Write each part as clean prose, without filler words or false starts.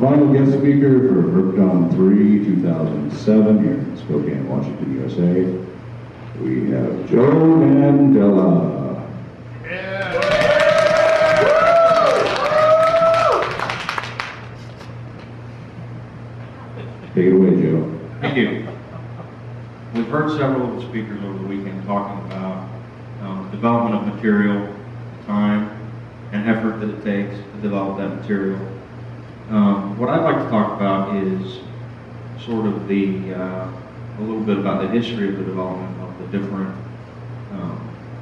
final guest speaker for MerpCon III 2007 here in Spokane, Washington, USA, we have Joe Mandala. Take it away, Joe. Thank you. We've heard several of the speakers over the weekend talking about development of material, time, and effort that it takes to develop that material. What I'd like to talk about is sort of a little bit about the history of the development of the different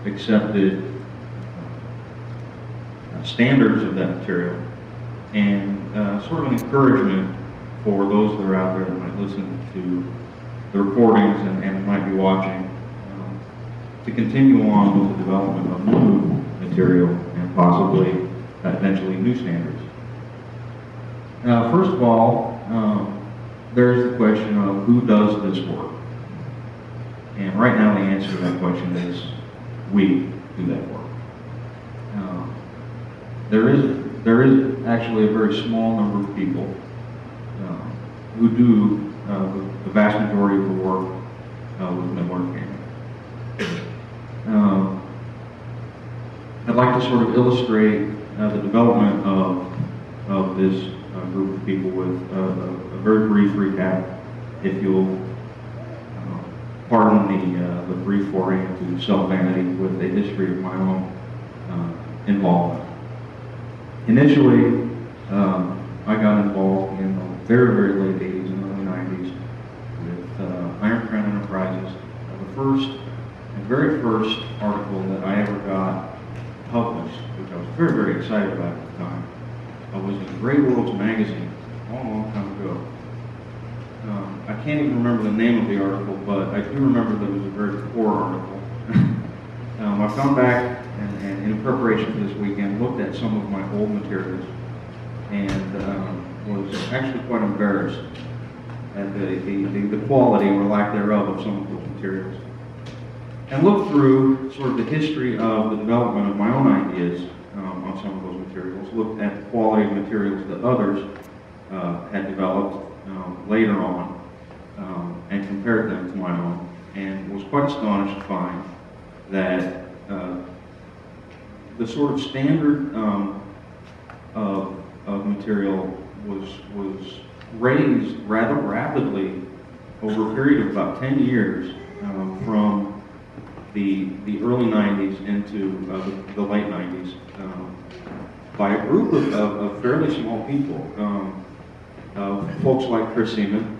accepted standards of that material, and sort of an encouragement for those that are out there that might listen to the recordings and might be watching to continue on with the development of new material and possibly eventually new standards. First of all, there's the question of who does this work. And right now the answer to that question is we do that work. There is actually a very small number of people who do the vast majority of the work with network gaming. I'd like to sort of illustrate the development of this group of people with a very brief recap, if you'll pardon the brief foray into self-vanity with a history of my own involvement. Initially, I got involved in the very, very late 80s and early 90s with Iron Crown Enterprises. The very first article that I ever got published, which I was very, very excited about at the time, was in Great Worlds magazine a long, long time ago. I can't even remember the name of the article, but I do remember that it was a very poor article. I've gone back and in preparation for this weekend, looked at some of my old materials and was actually quite embarrassed at the quality or lack thereof of some of those materials. And looked through sort of the history of the development of my own ideas on some of those materials, looked at the quality of materials that others had developed later on, and compared them to my own, and was quite astonished to find that the sort of standard of material was raised rather rapidly over a period of about 10 years from the early 90s into the late 90s by a group of fairly small people, folks like Chris Seaman,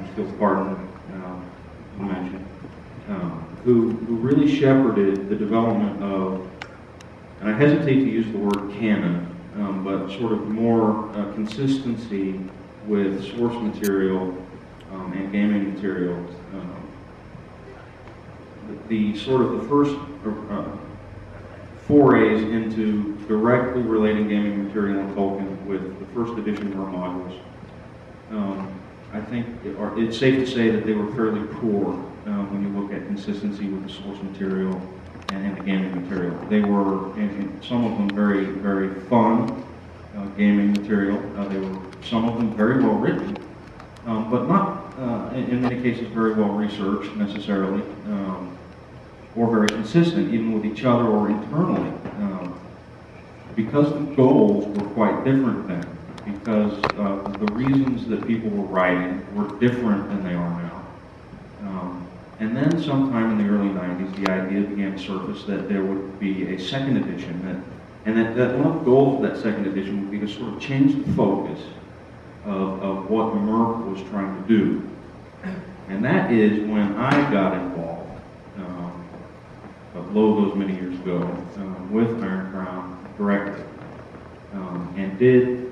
if you'll pardon the mention, who really shepherded the development of, and I hesitate to use the word canon, but sort of more consistency with source material and gaming material. The sort of the first forays into directly relating gaming material and Tolkien with the first edition MerP modules. I think it's safe to say that they were fairly poor when you look at consistency with the source material and the gaming material. They were, some of them, very, very fun gaming material. They were, some of them, very well written, but not, in many cases, very well researched necessarily, or very consistent, even with each other or internally, because the goals were quite different then, because the reasons that people were writing were different than they are now. And then sometime in the early 90s, the idea began to surface that there would be a second edition, and that one of the goals of that second edition would be to sort of change the focus of what MERP was trying to do. And that is when I got involved, those many years ago, with Iron Crown directly, and did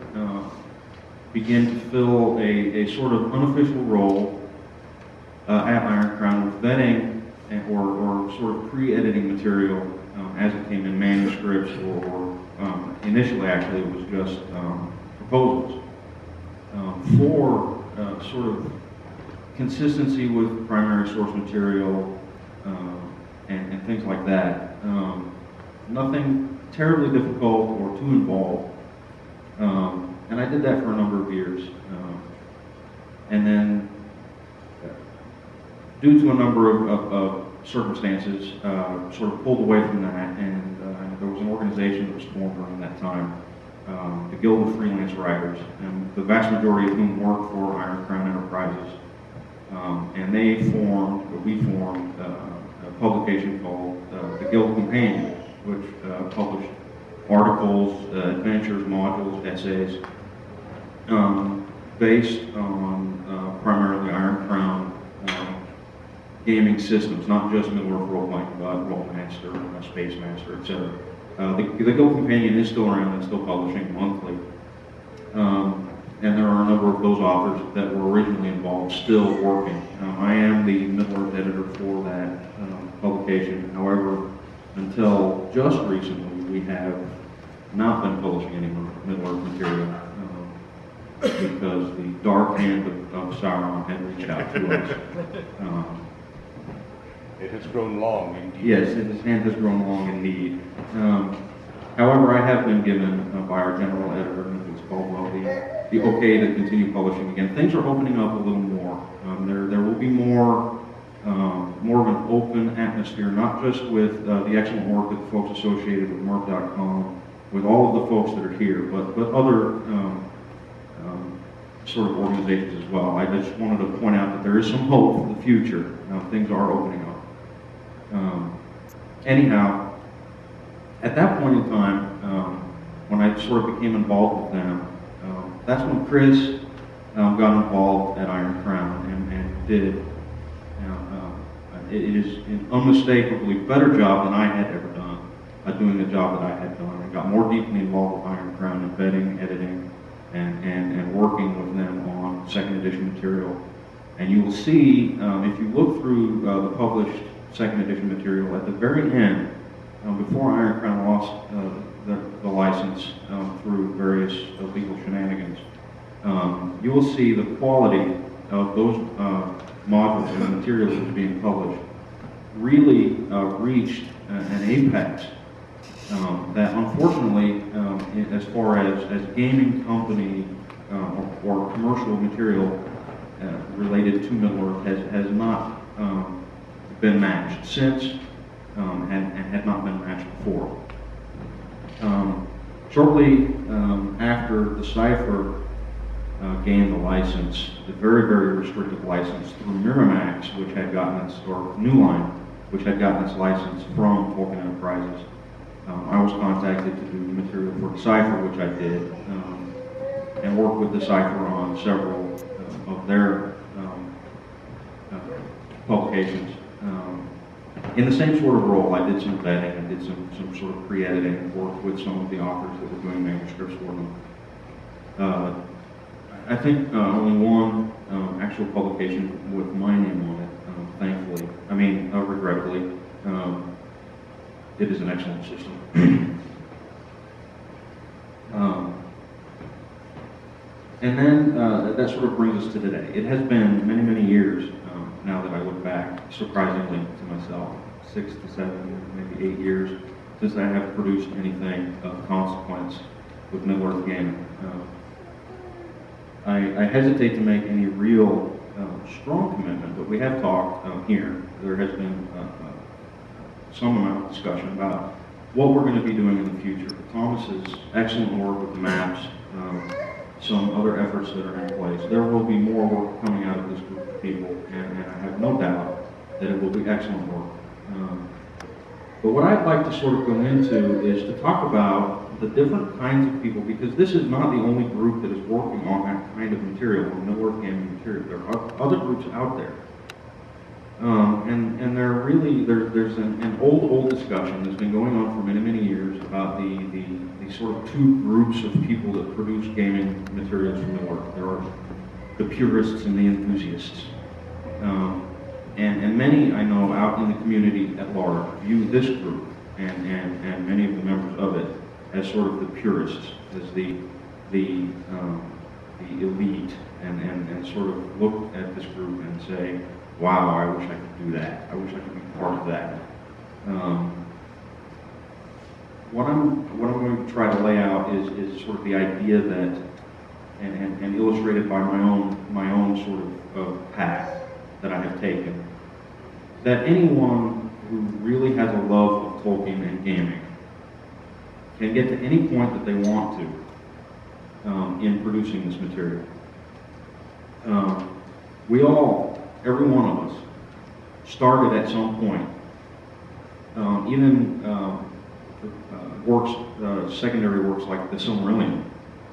begin to fill a sort of unofficial role at Iron Crown with vetting or sort of pre-editing material as it came in manuscripts or initially actually it was just proposals for sort of consistency with primary source material and things like that. Nothing terribly difficult or too involved. And I did that for a number of years. And then, due to a number of circumstances, sort of pulled away from that, and there was an organization that was formed during that time, the Guild of Freelance Writers, and the vast majority of whom work for Iron Crown Enterprises. And we formed a publication called the Guild Companion, which published articles, adventures, modules, essays, based on primarily Iron Crown gaming systems, not just Middle-earth role-playing, but Rolemaster, Space Master, etc. The Guild Companion is still around and still publishing monthly. And there are a number of those authors that were originally involved still working. I am the Middle-earth editor for that publication. However, until just recently, we have not been publishing any Middle-earth material because the dark hand of Sauron had reached out to us. It has grown long, indeed. Yes, his hand has grown long indeed. However, I have been given by our general editor, Mrs. Caldwell, the okay to continue publishing again. Things are opening up a little more. There will be more of an open atmosphere, not just with the excellent work that the folks associated with MerpCon, with all of the folks that are here, but other sort of organizations as well. I just wanted to point out that there is some hope for the future. Things are opening up. Anyhow, at that point in time, when I sort of became involved with them, that's when Chris got involved at Iron Crown and did, it is an unmistakably better job than I had ever done doing the job that I had done. I got more deeply involved with Iron Crown, embedding, editing, and working with them on second edition material. And you will see, if you look through the published second edition material, at the very end, before Iron Crown lost the license through various legal shenanigans, you will see the quality of those modules and materials that are being published really reached an apex that unfortunately, as far as gaming company or commercial material related to Middle-earth has not been matched since and had not been matched before. Shortly after Decipher gained the license, the very, very restrictive license through Miramax, which had gotten its, or New Line, which had gotten its license from Tolkien Enterprises, I was contacted to do material for Decipher, which I did, and worked with Decipher on several of their publications. In the same sort of role, I did some vetting, I did some sort of pre-editing, worked with some of the authors that were doing manuscripts for them. I think only one actual publication with my name on it, thankfully. I mean, regrettably. It is an excellent system. And then that sort of brings us to today. It has been many, many years now that I look back, surprisingly to myself, 6 to 7, maybe 8 years since I have produced anything of consequence with Middle-earth gaming. I hesitate to make any real strong commitment, but we have talked here. There has been some amount of discussion about what we're going to be doing in the future. Thomas's excellent work with the maps, some other efforts that are in place. There will be more work coming out of this group of people, and I have no doubt that it will be excellent work. But what I'd like to sort of go into is to talk about the different kinds of people, because this is not the only group that is working on that kind of material, or Middle-earth gaming material. There are other groups out there. And there's an old discussion that's been going on for many, many years about the sort of two groups of people that produce gaming materials from Middle-earth. There are the purists and the enthusiasts. And many, I know, out in the community at large view this group and many of the members of it as sort of the purists, as the elite, and sort of look at this group and say, wow, I wish I could do that. I wish I could be part of that. What I'm going to try to lay out is sort of the idea that and illustrated by my own sort of path that I have taken, that anyone who really has a love of Tolkien and gaming can get to any point that they want to in producing this material. We all, every one of us, started at some point. Even works, secondary works like the Silmarillion,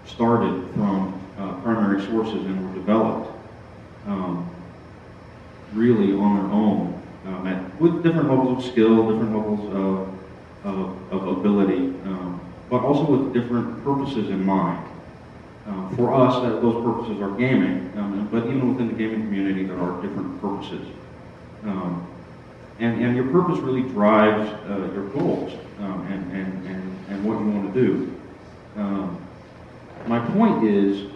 started from primary sources and were developed really on their own, with different levels of skill, different levels of ability, but also with different purposes in mind. For us, those purposes are gaming, but even within the gaming community, there are different purposes. And your purpose really drives your goals and what you want to do. My point is,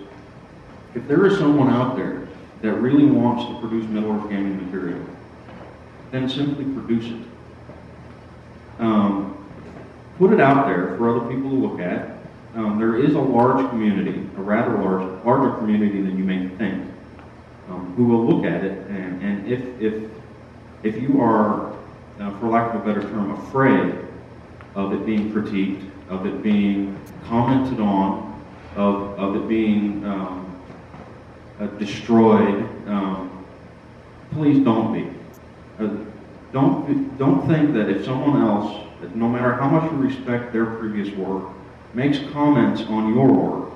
if there is someone out there that really wants to produce Middle-earth gaming material, then simply produce it. Put it out there for other people to look at. There is a large community, a rather larger community than you may think, who will look at it, and if you are, for lack of a better term, afraid of it being critiqued, of it being commented on, of it being destroyed, please don't be. Don't think that if someone else, no matter how much you respect their previous work, makes comments on your work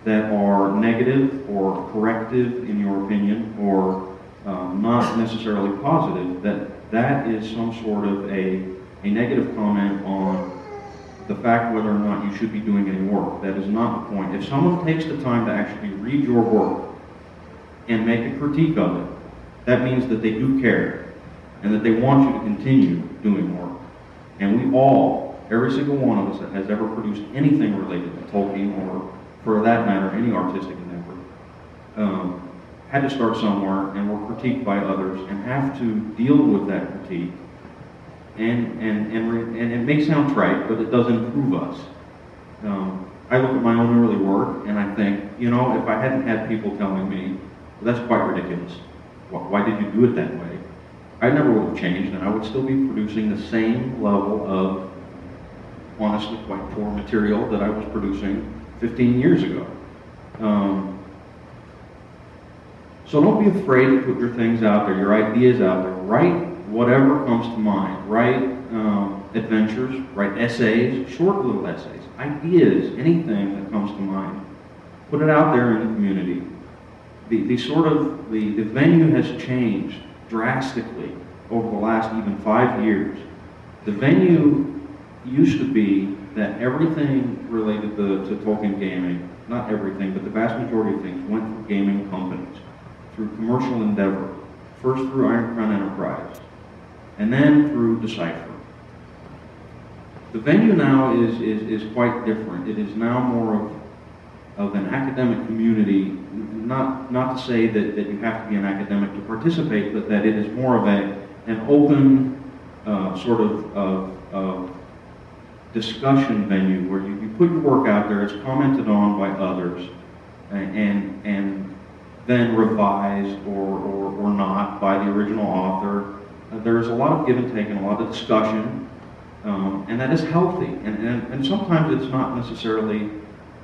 that are negative or corrective in your opinion, or not necessarily positive, that is some sort of a negative comment on the fact whether or not you should be doing any work. That is not the point. If someone takes the time to actually read your work and make a critique of it, that means that they do care and that they want you to continue doing work. And we all, every single one of us that has ever produced anything related to Tolkien, or for that matter, any artistic endeavor, had to start somewhere and were critiqued by others and have to deal with that critique. And it may sound trite, but it does improve us. I look at my own early work and I think, you know, if I hadn't had people telling me, well, that's quite ridiculous. Why did you do it that way? I never would have changed, and I would still be producing the same level of honestly quite poor material that I was producing 15 years ago. So don't be afraid to put your things out there, your ideas out there. Write whatever comes to mind. Write adventures, write essays, short little essays, ideas, anything that comes to mind. Put it out there in the community. The venue has changed drastically over the last even 5 years. The venue used to be that everything related to Tolkien gaming, not everything, but the vast majority of things went through gaming companies, through commercial endeavor, first through Iron Crown Enterprise, and then through Decipher. The venue now is quite different. It is now more of an academic community, not to say that you have to be an academic to participate, but that it is more of an open sort of discussion venue where you put your work out there, it's commented on by others, and then revised or not by the original author. There's a lot of give and take and a lot of discussion, and that is healthy. And sometimes it's not necessarily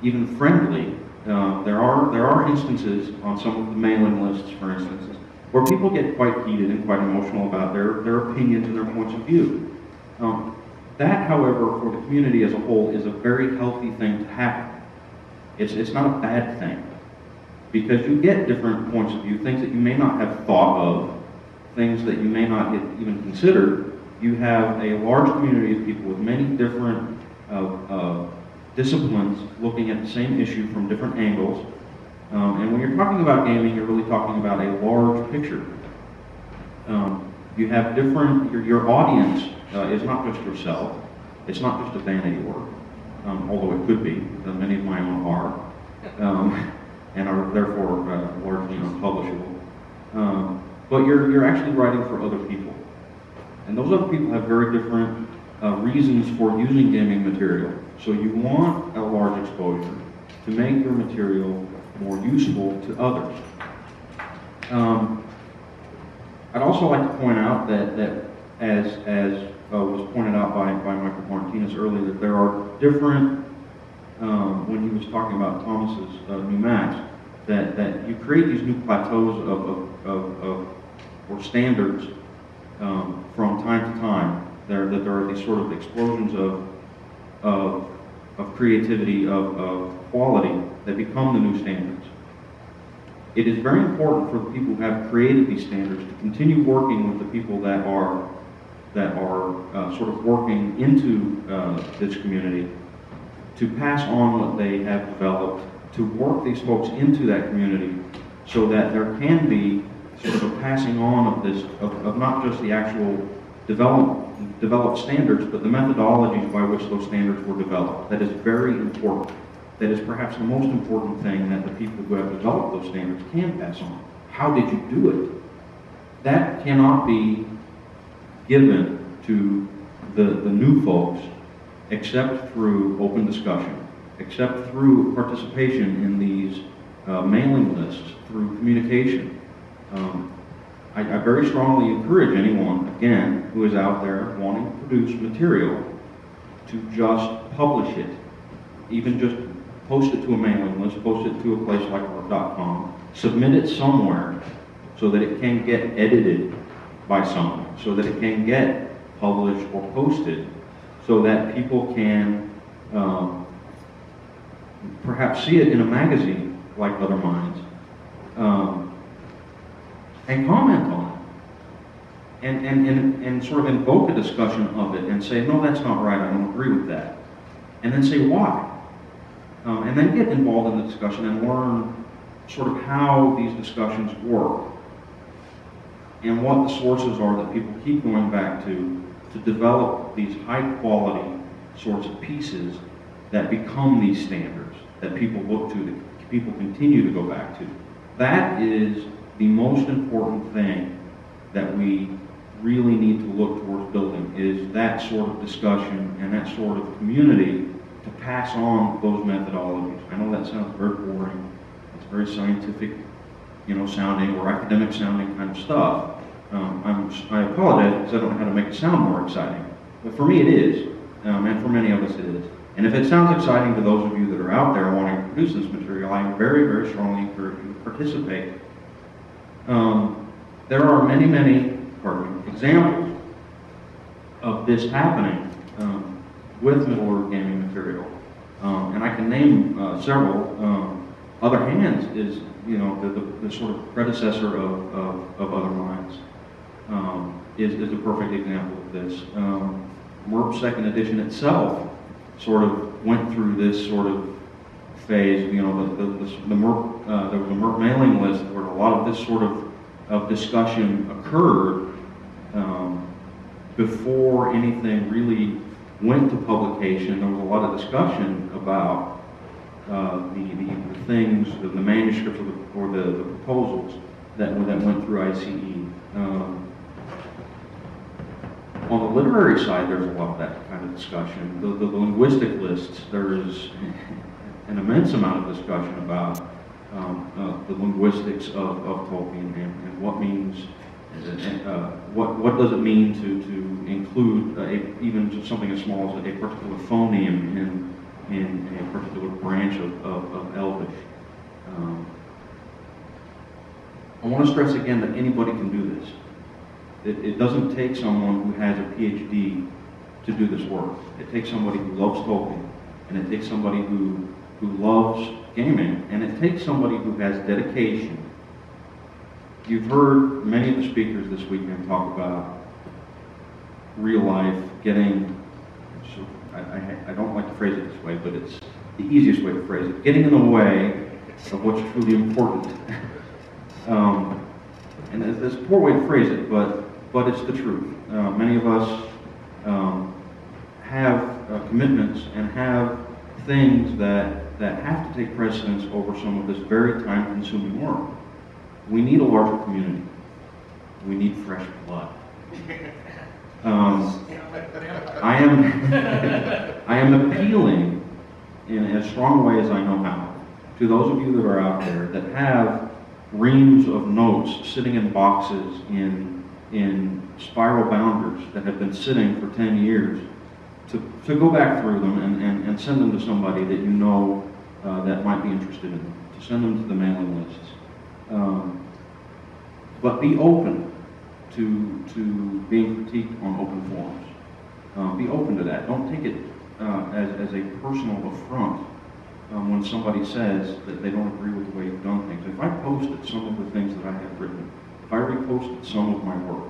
even friendly. There are instances on some of the mailing lists, for instance, where people get quite heated and quite emotional about their opinions and their points of view. That, however, for the community as a whole, is a very healthy thing to happen. It's not a bad thing, because you get different points of view, things that you may not have thought of, things that you may not have even considered. You have a large community of people with many different disciplines looking at the same issue from different angles. And when you're talking about gaming, you're really talking about a large picture. You have different, your audience is not just yourself. It's not just a vanity work, although it could be. Many of my own are, and are therefore largely unpublishable. But you're actually writing for other people. And those other people have very different reasons for using gaming material. So you want a large exposure to make your material more useful to others. I'd also like to point out that as was pointed out by Michael Martinez earlier, that there are different, when he was talking about Thomas's new maps, that you create these new plateaus or standards from time to time. There are these sort of explosions of creativity, of quality that become the new standards. It is very important for the people who have created these standards to continue working with the people that are sort of working into this community, to pass on what they have developed, to work these folks into that community, so that there can be sort of a passing on of this, of not just the actual developed standards, but the methodologies by which those standards were developed. That is very important. That is perhaps the most important thing that the people who have developed those standards can pass on. How did you do it? That cannot be given to the new folks except through open discussion, except through participation in these mailing lists, through communication. I very strongly encourage anyone, again, who is out there wanting to produce material to just publish it. Even just post it to a mailing list, post it to a place like MerpCon, submit it somewhere so that it can get edited by someone, so that it can get published or posted, so that people can perhaps see it in a magazine like Other Minds, and comment on it, and sort of invoke a discussion of it and say, no, that's not right, I don't agree with that. And then say why. And then get involved in the discussion and learn sort of how these discussions work and what the sources are that people keep going back to develop these high quality sorts of pieces that become these standards that people look to, that people continue to go back to. That is the most important thing that we really need to look towards building, is that sort of discussion and that sort of community to pass on those methodologies. I know that sounds very boring. It's very scientific, sounding or academic sounding kind of stuff. I apologize because I don't know how to make it sound more exciting. But for me it is, and for many of us it is. And if it sounds exciting to those of you that are out there wanting to produce this material, I very, very strongly encourage you to participate. There are many, examples of this happening with middle-order gaming material, and I can name several. Other Hands is, the sort of predecessor of Other Minds, is a perfect example of this. MERP Second Edition itself sort of went through this sort of phase. The MERP, there was a MERP mailing list where a lot of this sort of discussion occurred before anything really went to publication. There was a lot of discussion about the things, the manuscripts or the proposals that went through ICE. On the literary side, there's a lot of that kind of discussion. The linguistic lists, there is an immense amount of discussion about the linguistics of Tolkien and what means, what does it mean to include even just something as small as a particular phoneme in a particular branch of Elvish. I want to stress again that anybody can do this. It doesn't take someone who has a PhD to do this work. It takes somebody who loves Tolkien, and it takes somebody who loves gaming, and it takes somebody who has dedication. You've heard many of the speakers this weekend talk about real life, getting, I don't like to phrase it this way, but it's the easiest way to phrase it, getting in the way of what's truly important. And there's a poor way to phrase it, but it's the truth. Many of us have commitments and have things that have to take precedence over some of this very time-consuming work. We need a larger community. We need fresh blood. I am appealing in as strong a way as I know how to those of you that are out there that have reams of notes sitting in boxes in spiral bounders that have been sitting for 10 years, to go back through them and send them to somebody that you know that might be interested in them, to send them to the mailing lists. But be open to being critiqued on open forums. Be open to that. Don't take it as a personal affront when somebody says that they don't agree with the way you've done things. If I posted some of the things that I have written, if I reposted some of my work,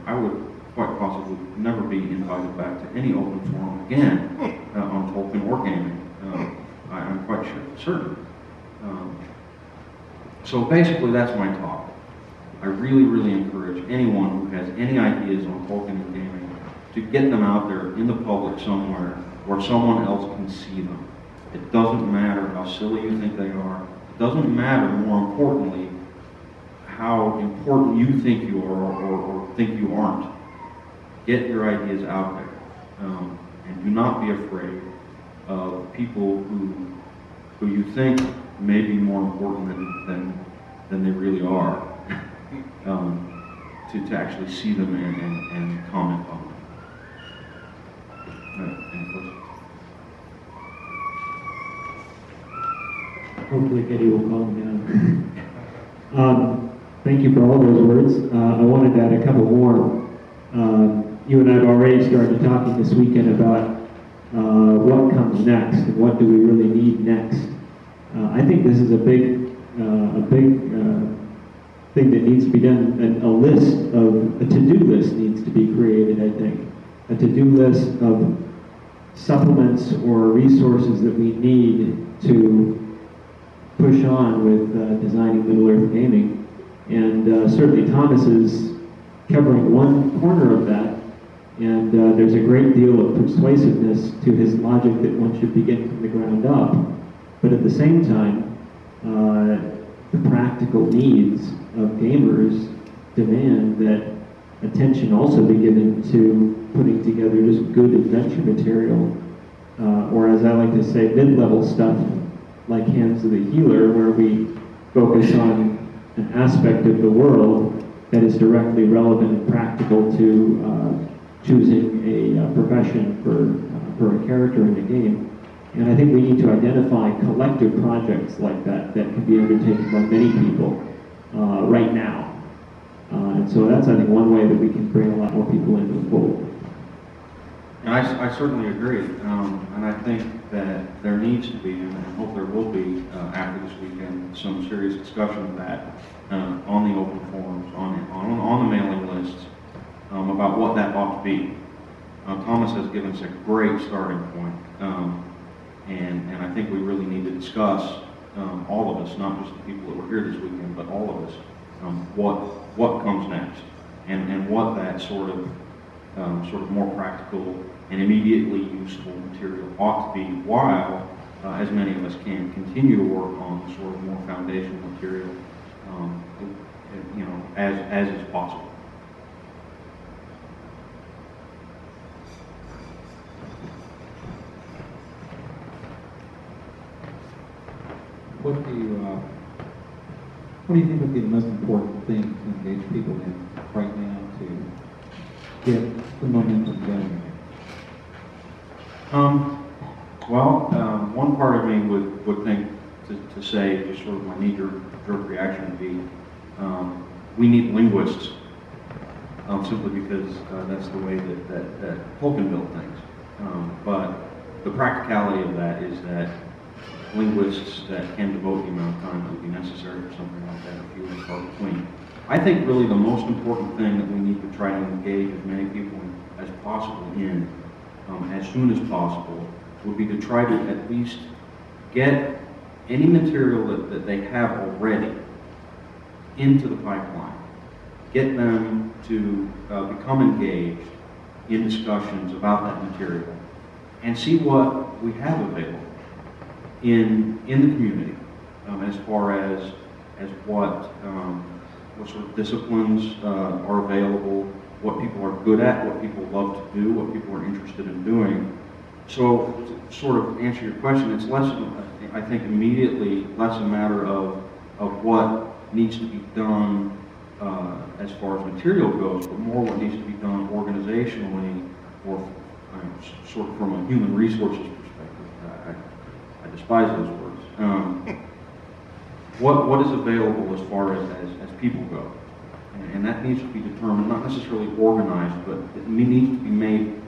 I would quite possibly never be invited back to any open forum again on Tolkien or gaming. I'm quite certain. So basically, that's my talk. I really, really encourage anyone who has any ideas on Tolkien and gaming to get them out there in the public somewhere where someone else can see them. It doesn't matter how silly you think they are. It doesn't matter, more importantly, how important you think you are or think you aren't. Get your ideas out there. And do not be afraid of people who you think may be more important than they really are, to actually see them and comment on them. Any questions? Hopefully Eddie will calm down. Thank you for all those words. I wanted to add a couple more. You and I have already started talking this weekend about what comes next and what do we really need next. I think this is a big thing that needs to be done, and a to-do list needs to be created, I think. A to-do list of supplements or resources that we need to push on with designing Middle-earth gaming. And certainly Thomas is covering one corner of that, and there's a great deal of persuasiveness to his logic that one should begin from the ground up. But at the same time, the practical needs of gamers demand that attention also be given to putting together just good adventure material, or as I like to say, mid-level stuff like Hands of the Healer, where we focus on an aspect of the world that is directly relevant and practical to choosing a profession for a character in the game. And I think we need to identify collective projects like that can be undertaken by many people right now. And so that's, I think, one way that we can bring a lot more people into the fold. And I certainly agree. And I think that there needs to be, and I hope there will be after this weekend, some serious discussion of that on the open forums, on the mailing lists, about what that ought to be. Thomas has given us a great starting point. And I think we really need to discuss, all of us, not just the people that were here this weekend, but all of us, what comes next, and what that sort of more practical and immediately useful material ought to be, while as many of us can continue to work on the sort of more foundational material, as is possible. What do you think would be the most important thing to engage people in right now to get the momentum going? One part of me would think to say, just sort of my knee-jerk reaction would be, we need linguists, simply because that's the way that Tolkien built things. But the practicality of that is that linguists that can devote the amount of time that would be necessary for something like that are few and far between. I think really the most important thing that we need to try to engage as many people as possible in, as soon as possible, would be to try to at least get any material that they have already into the pipeline. Get them to become engaged in discussions about that material and see what we have available in the community, as far as what sort of disciplines are available, what people are good at, what people love to do, what people are interested in doing, So, to sort of answer your question, it's less, I think immediately, less a matter of what needs to be done as far as material goes, but more what needs to be done organizationally or sort of from a human resources perspective. I despise those words. What is available as far as people go? And that needs to be determined, not necessarily organized, but it needs to be made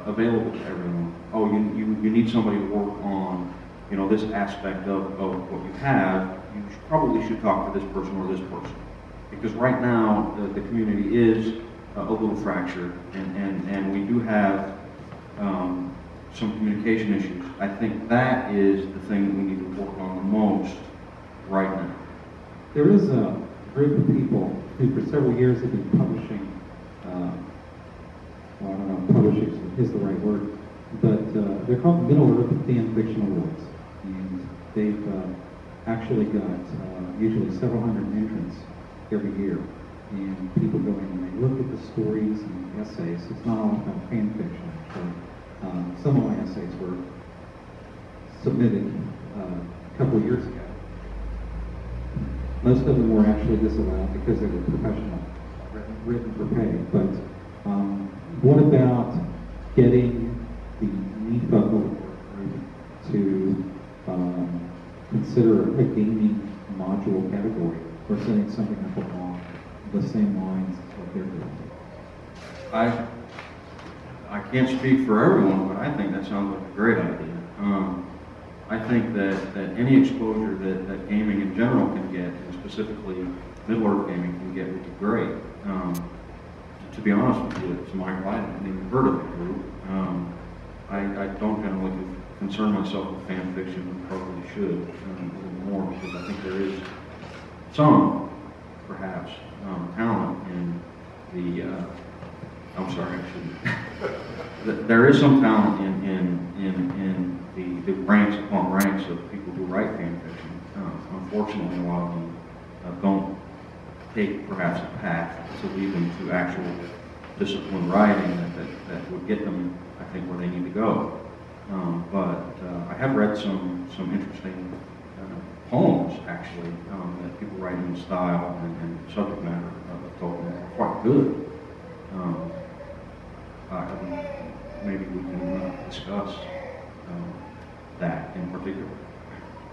available to everyone. Oh, you need somebody to work on, this aspect of what you have. You probably should talk to this person or this person. Because right now, the community is a little fractured, and we do have some communication issues. I think that is the thing that we need to work on the most right now. There is a group of people who for several years have been publishing, well, I don't know if publishing is the right word, but they're called Middle-earth Fan Fiction Awards. And they've actually got usually several hundred entrants every year. And people go in and they look at the stories and essays. It's not all about fan fiction, actually. Some of my essays were submitted a couple of years ago. Most of them were actually disallowed because they were professional, written for pay. But what about getting the NEPA group to consider a gaming module category or setting something up along the same lines as what they're doing? I can't speak for everyone, but I think that sounds like a great idea. I think that any exposure that gaming in general can get, and specifically Middle-earth gaming can get, would be great. To be honest with you, it's Michael, I hadn't even heard of the group. I don't generally concern myself with fan fiction, but probably should a little more, because I think there is some, perhaps, talent in the, I'm sorry, I shouldn't. There is some talent in the ranks upon ranks of people who write fan fiction. Unfortunately, a lot of them don't take perhaps a path to lead them to actual disciplined writing that would get them, I think, where they need to go. But I have read some interesting poems, actually, that people write in style and subject matter of Tolkien are quite good. Maybe we can discuss that in particular.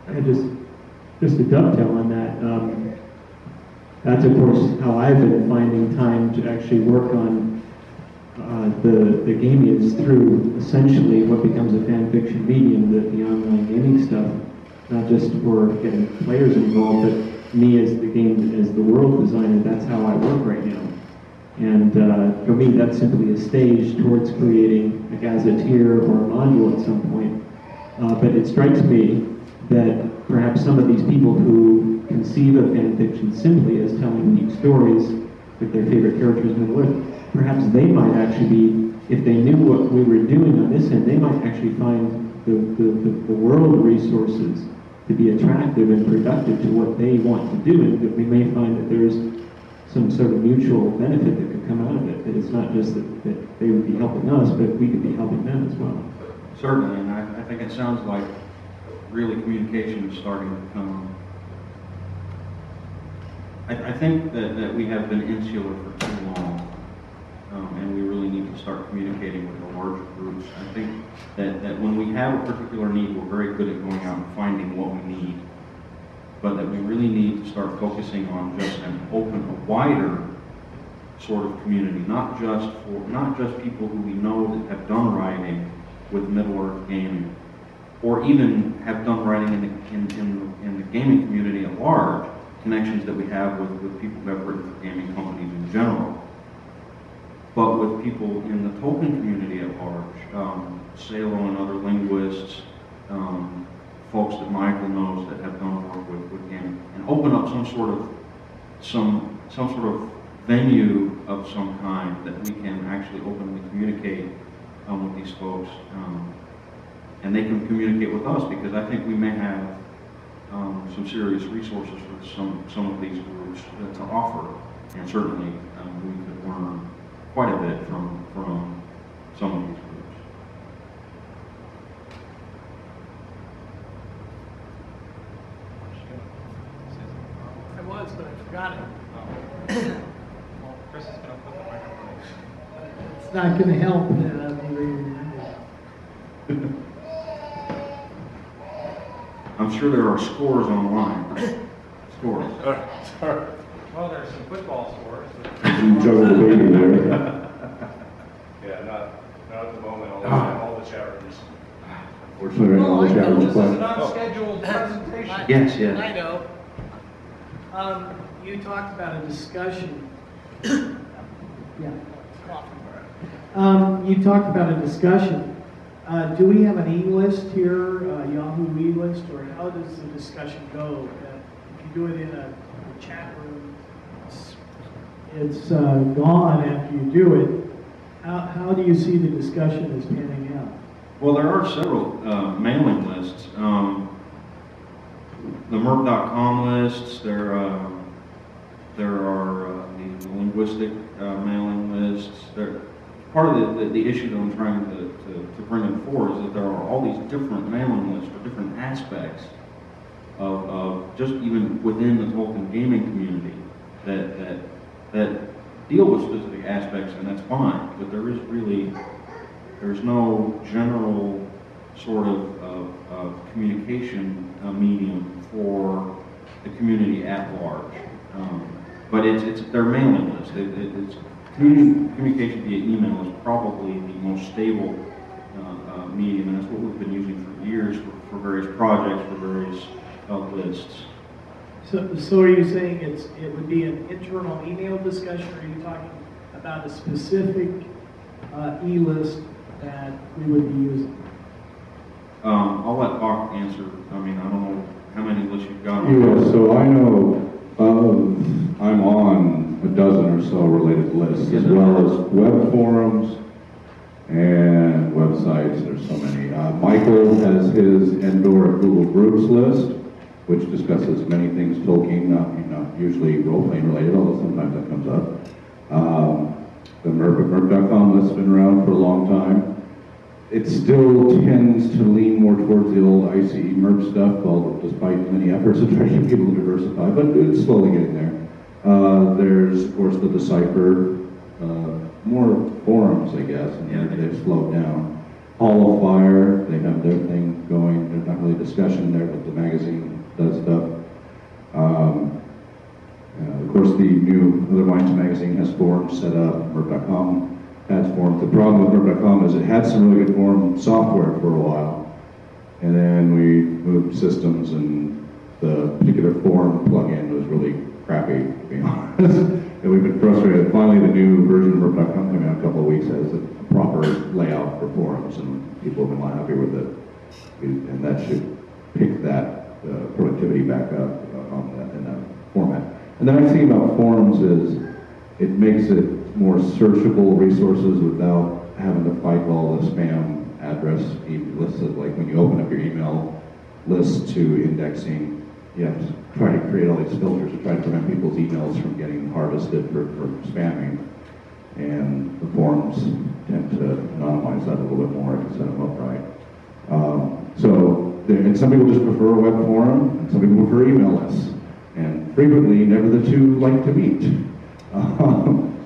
And just to dovetail on that, that's of course how I've been finding time to actually work on the gaming is through essentially what becomes a fan fiction medium, the online gaming stuff, not just for getting players involved, but me as the world designer, that's how I work right now. And for me, that's simply a stage towards creating a gazetteer or a module at some point. But it strikes me that perhaps some of these people who conceive of fan fiction simply as telling unique stories with their favorite characters in Middle-earth, perhaps they might actually be, if they knew what we were doing on this end, they might actually find the world resources to be attractive and productive to what they want to do, and that we may find that there's some sort of mutual benefit that could come out of it. That it's not just that they would be helping us, but we could be helping them as well. Certainly, and I think it sounds like really communication is starting to come. I think that we have been insular for too long, and we really need to start communicating with the larger groups. I think that when we have a particular need, we're very good at going out and finding what we need, but that we really need to start focusing on just an open, a wider sort of community, not just people who we know that have done writing with Middle-earth gaming, or even have done writing in the gaming community at large, connections that we have with people who have written for gaming companies in general, but with people in the Tolkien community at large, Salo and other linguists, folks that Michael knows that have done work with gaming, and open up some sort of venue of some kind that we can actually openly communicate with these folks, and they can communicate with us, because I think we may have some serious resources for some of these groups to offer, and certainly we could learn quite a bit from some of these groups. once, but I forgot it. Well, Chris is going to put the microphone. It's not going to help that I'm remember. I'm sure there are scores online. Scores. Well, there's some football scores. You juggle the baby there. Yeah, not at the moment, all the chat rooms. Fortunately, right now, the chat room's This is quiet. an unscheduled presentation. Yes, yes. I know. You talked about a discussion. Yeah. You talked about a discussion. Do we have an e-list here, Yahoo e-list, or how does the discussion go? If you do it in a chat room, it's gone after you do it. How do you see the discussion as panning out? Well, there are several mailing lists. The MERP.com lists, there are the linguistic mailing lists. Part of the issue that I'm trying to bring it forward is that there are all these different mailing lists for different aspects of just even within the Tolkien gaming community that deal with specific aspects, and that's fine. But there's no general sort of communication medium for the community at large. But it's their mailing list. It's communication via email is probably the most stable medium, and that's what we've been using for years for various projects, for various lists. So are you saying it would be an internal email discussion, or are you talking about a specific e-list that we would be using? I'll let Hawk answer. I mean, I don't know how many lists you've got. Yeah, so I know I'm on a dozen or so related lists, as well as web forums and websites. There's so many. Michael has his Endor at Google Groups list, which discusses many things Tolkien, not usually role-playing related, although sometimes that comes up. The MerpCon list has been around for a long time. It still tends to lean more towards the old ICE MERP stuff, despite many efforts to try to get people to diversify, but it's slowly getting there. There's, of course, the Decipher, more forums, I guess, and they've slowed down. Hall of Fire, they have their thing going. There's not really discussion there, but the magazine does stuff. Of course, the new Other Minds magazine has forums set up. MERP.com has forums. The problem with MERP.com is it had some really good forum software for a while, and then we moved systems, and the particular forum plugin was really crappy, to be honest. And we've been frustrated. Finally, the new version of MERP.com coming out in a couple of weeks has a proper layout for forums, and people have been a lot happier with it. And that should pick that productivity back up in that format. And the nice thing about forums is it makes it more searchable resources without having to fight all the spam address lists. Like when you open up your email list to indexing, you have to try to create all these filters to try to prevent people's emails from getting harvested for spamming. And the forums tend to anonymize that a little bit more if you set them up right. And some people just prefer a web forum, and some people prefer email lists. And frequently, never the two like to meet.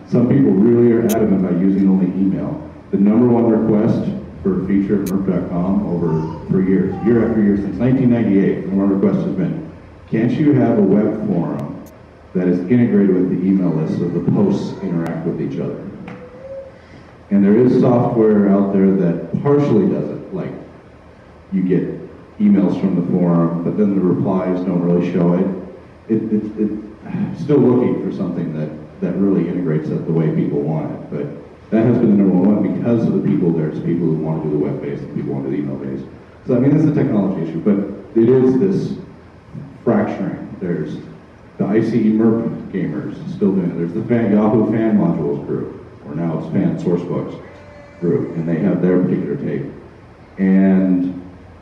Some people really are adamant about using only email. The #1 request for a feature at MERP.com for years, year after year, since 1998, the #1 request has been, can't you have a web forum that is integrated with the email list so the posts interact with each other? And there is software out there that partially does it, like you get emails from the forum, but then the replies don't really show it. It's still looking for something that really integrates it the way people want it, but that has been the #1 because of the people. There's people who want to do the web-based and people want to do the email-based. So I mean, it's a technology issue, but it is this fracturing. There's the ICE MERP gamers still doing it. There's the Yahoo fan modules group, or now it's fan sourcebooks group, and they have their particular take. And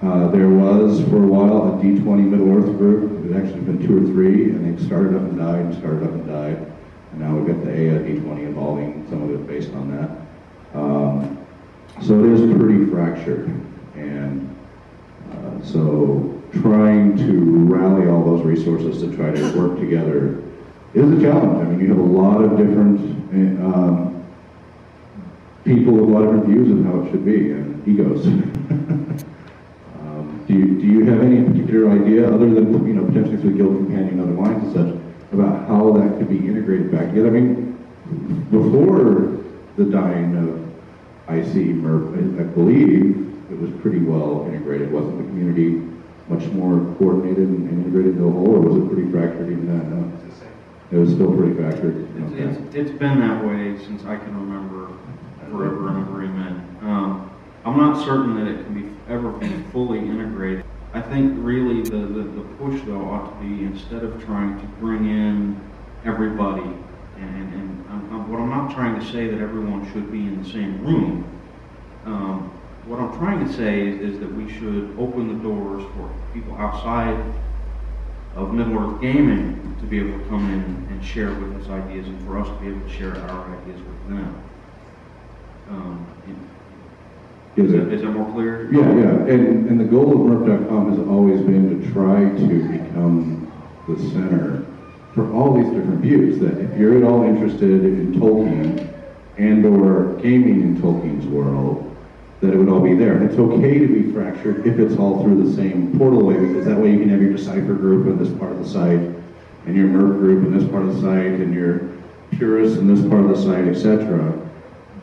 there was, for a while, a D20 Middle-earth group. It had actually been 2 or 3, and they've started up and died, and started up and died. And now we've got the AIA D20 involving some of it based on that. So it is pretty fractured. And so trying to rally all those resources to try to work together is a challenge. I mean, you have a lot of different people with a lot of different views of how it should be, and egos. Do you have any particular idea, other than potentially through Guild Companion and other lines and such, about how that could be integrated back together? I mean, before the dying of ICE MERP, I believe it was pretty well integrated. Wasn't the community much more coordinated and integrated into the whole, or was it pretty fractured even then? No? It was still pretty fractured. It's been that way since I can remember forever and ever, amen. I'm not certain that it can ever be fully integrated. I think really the push though ought to be, instead of trying to bring in everybody, what I'm not trying to say that everyone should be in the same room. What I'm trying to say is that we should open the doors for people outside of Middle-earth gaming to be able to come in and share with us ideas, and for us to be able to share our ideas with them. Is that more clear? Yeah. And the goal of MERP.com has always been to try to become the center for all these different views. That if you're at all interested in Tolkien and or gaming in Tolkien's world, that it would all be there. And it's okay to be fractured if it's all through the same portal way, because that way you can have your Decipher group in this part of the site, and your MERP group in this part of the site, and your purists in this part of the site, etc.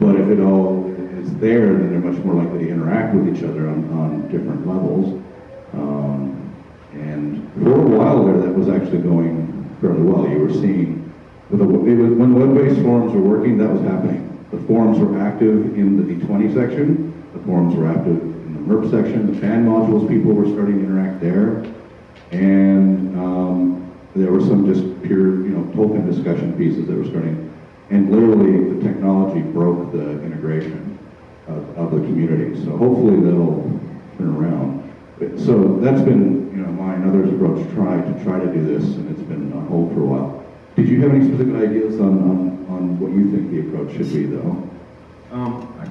But if it all is there, then they're much more likely to interact with each other on different levels. And for a while there, that was actually going fairly well. You were seeing, when the web-based forums were working, that was happening. The forums were active in the D20 section. The forums were active in the MERP section. The fan modules, people were starting to interact there. And there were some just pure, Tolkien discussion pieces that were starting. And literally, the technology broke the integration of the community. So hopefully that'll turn around. So that's been, my and others' approach to try to do this, and it's been on hold for a while. Did you have any specific ideas on what you think the approach should be, though?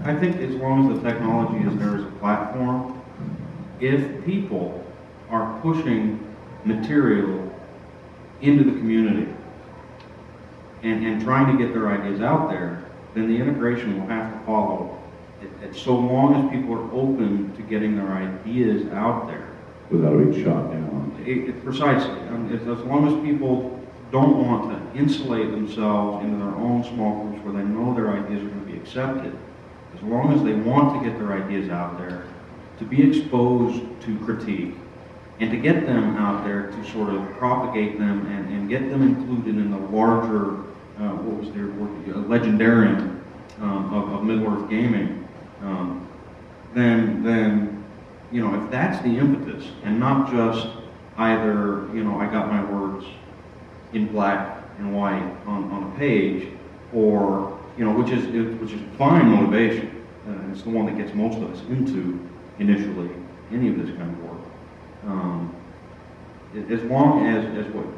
I think as long as the technology is there as a platform, if people are pushing material into the community and trying to get their ideas out there, then the integration will have to follow. So long as people are open to getting their ideas out there. Without being shot down. Precisely. As long as people don't want to insulate themselves into their own small groups where they know their ideas are going to be accepted, as long as they want to get their ideas out there, to be exposed to critique, and to get them out there to sort of propagate them and get them included in the larger, what was their word, legendarium of Middle-earth gaming, then if that's the impetus, and not just either, I got my words in black and white on a page, or which is fine motivation, and it's the one that gets most of us into initially any of this kind of work. As long as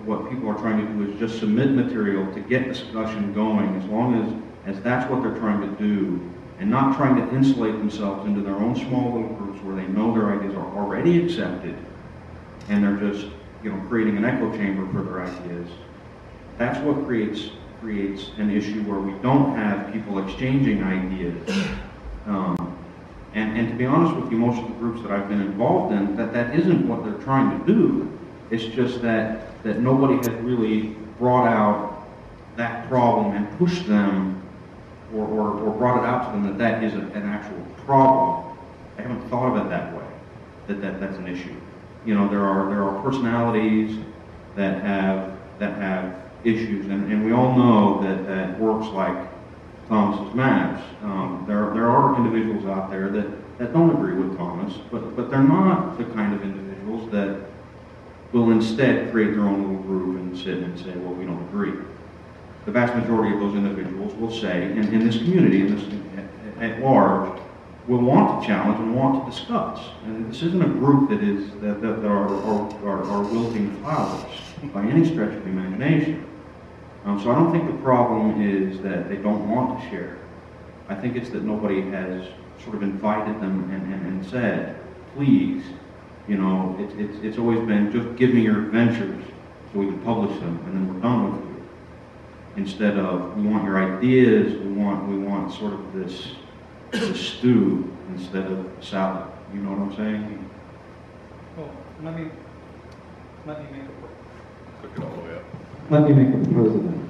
what people are trying to do is just submit material to get discussion going, as long as that's what they're trying to do, and not trying to insulate themselves into their own small little groups where they know their ideas are already accepted, and they're just creating an echo chamber for their ideas. That's what creates an issue where we don't have people exchanging ideas. And to be honest with you, most of the groups that I've been involved in, that isn't what they're trying to do. It's just that nobody has really brought out that problem and pushed them, or brought it out to them that is an actual problem. I haven't thought of it that way, that's an issue. There are personalities that have issues, and we all know that works like Thomas's maps. There are individuals out there that don't agree with Thomas, but they're not the kind of individuals that will instead create their own little group and sit and say, well, we don't agree. The vast majority of those individuals will say, in this community, at large, will want to challenge and want to discuss. And this isn't a group that are wilting flowers by any stretch of the imagination. So I don't think the problem is that they don't want to share. I think it's that nobody has sort of invited them and said, please You know, it's always been, just give me your adventures so we can publish them, and then we're done with you. Instead of, we want your ideas, we want sort of this stew instead of salad. You know what I'm saying? Well, let me make a Took it all the way up. Let me make a proposal then.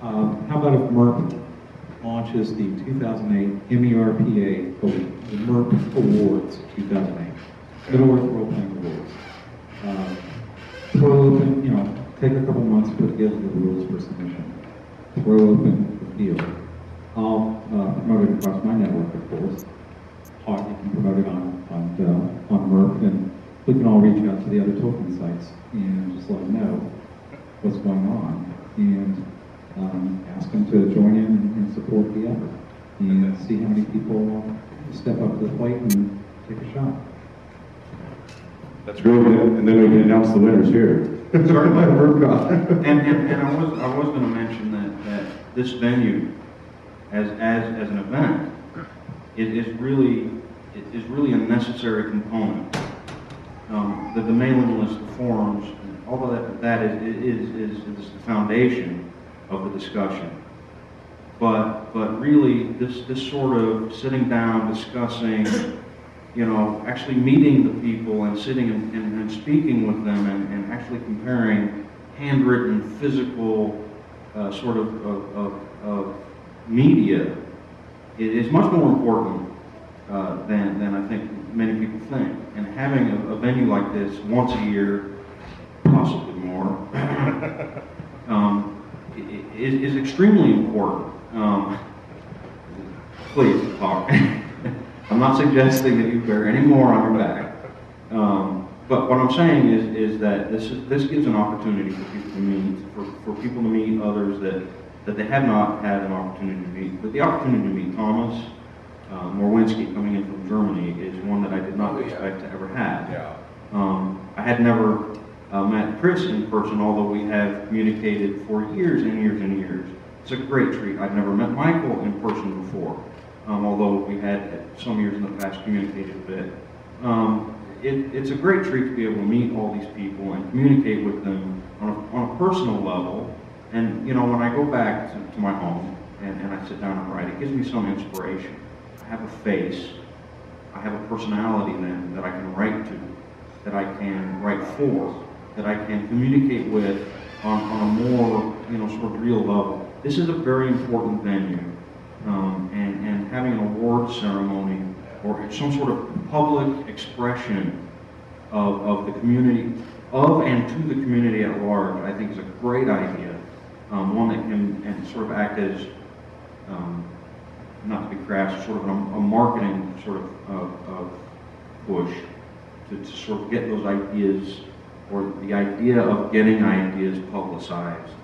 How about if MERP launches the 2008 MERPA, the MERP Awards 2008, Middle Earth Role Playing Awards. Throw open, take a couple months to put together the rules for submission. Throw open the field. I'll promote it across my network, of course. Or you can promote it on MERP, and we can all reach out to the other Tolkien sites and just let them know what's going on, and ask them to join in and support the effort, and see how many people step up to the plate and take a shot. That's great, and then we can announce the winners here. Certainly. MerpCon. And I was going to mention that this venue, as an event, is really a necessary component. The mailing list, the forums, and all of that is the foundation of the discussion. But really, this sort of sitting down, discussing, actually meeting the people and sitting and speaking with them and actually comparing handwritten, physical sort of media is much more important than I think many people think. And having a venue like this once a year, possibly more, is extremely important. Please talk. I'm not suggesting that you bear any more on your back. But what I'm saying is that this gives an opportunity for people to meet, for people to meet others that they have not had an opportunity to meet. But the opportunity to meet Thomas Morwinski coming in from Germany is one that I did not expect to ever have. Yeah. I had never met Chris in person, although we have communicated for years and years and years. It's a great treat. I've never met Michael in person before, although we had some years in the past communicated a bit. It's a great treat to be able to meet all these people and communicate with them on a personal level. And when I go back to my home and I sit down and write, it gives me some inspiration. I have a face, I have a personality then that I can write to, that I can write for, that I can communicate with on a more sort of real level. This is a very important venue, and having an award ceremony or some sort of public expression of the community, and to the community at large, I think is a great idea. One that can sort of act as, not to be crass, sort of a marketing sort of push to sort of get those ideas, or the idea of getting ideas publicized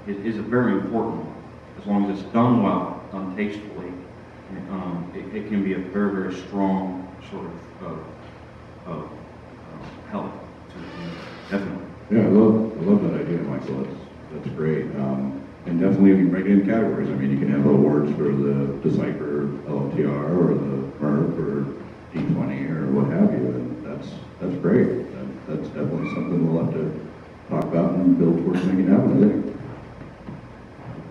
is a very important one. As long as it's done well, done tastefully, it can be a very, very strong sort of help to the community. Definitely. Yeah, I love that idea, Michael. That's great. And definitely you can break it in categories. I mean, you can have awards for the Decipher LTR or the MERP or D20 or what have you, and that's great. That's definitely something we'll have to talk about and build towards making happen, I think.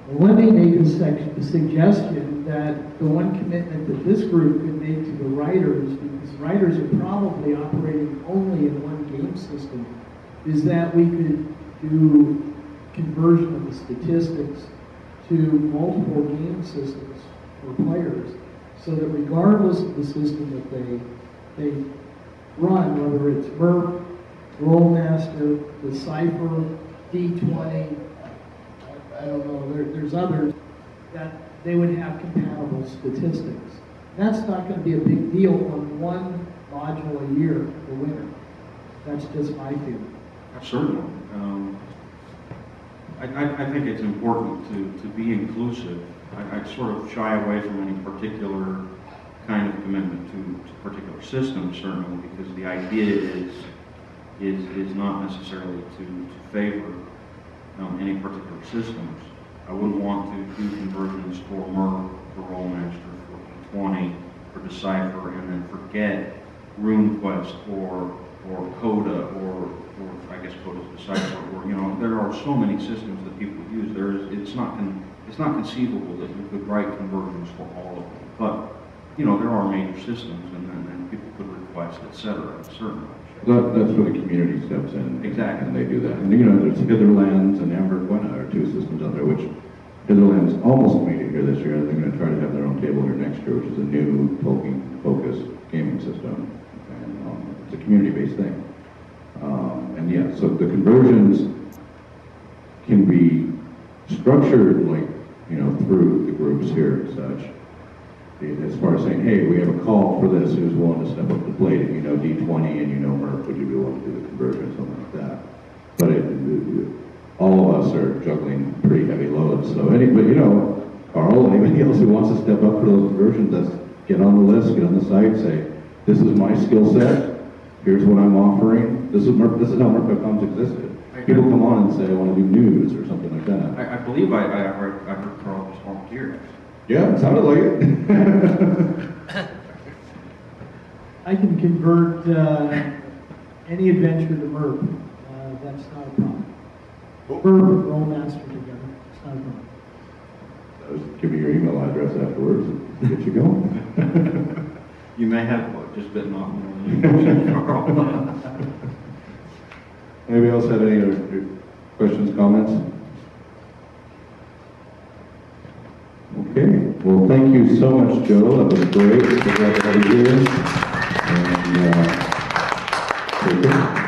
Well, let me make a suggestion that the one commitment that this group could make to the writers, because writers are probably operating only in one game system, is that we could do conversion of the statistics to multiple game systems for players, so that regardless of the system that they run, whether it's MERP, Rollmaster, Decipher, D20, I don't know, there's others, that they would have compatible statistics. That's not going to be a big deal on one module a year for winter. That's just my feeling. Certainly. I think it's important to be inclusive. I sort of shy away from any particular kind of commitment to particular systems, certainly, because the idea is not necessarily to favor any particular systems. I wouldn't want to do conversions for MERP, for Rollmaster, for D20, for Decipher, and then forget RuneQuest or or Coda, or I guess Coda's Decipher, or, you know, there are so many systems that people use. It's not conceivable that you could write conversions for all of them. But, you know, there are major systems, and people could request, et cetera, certainly. That's where the community steps in. Exactly. And they do that. And, you know, there's Hitherlands and MerpCon are two systems out there, which Hitherlands almost made it here this year. They're going to try to have their own table here next year, which is a new Tolkien-focused gaming system. And it's a community-based thing. And yeah, so the conversions can be structured like, you know, through the groups here and such. As far as saying, hey, we have a call for this, who's willing to step up to the plate, and you know D20 and you know Merp, would you be willing to do the conversion, something like that. But all of us are juggling pretty heavy loads, so but you know, Carl, anybody else who wants to step up for those conversions, let's get on the list, get on the site, say, this is my skill set, here's what I'm offering, this is how MerpCon's existed. People come on and say, I want to do news or something like that. I believe I heard Carl just volunteer. Yeah, it sounded like it. I can convert any adventure to MERP. That's not a problem. MERP and Rollmaster together. It's not a problem. Give me your email address afterwards and get you going. You may have just bitten off more. Anybody else have any other questions, comments? Okay, well, thank you so much, Joe. That was great. Glad to have you here. And take care.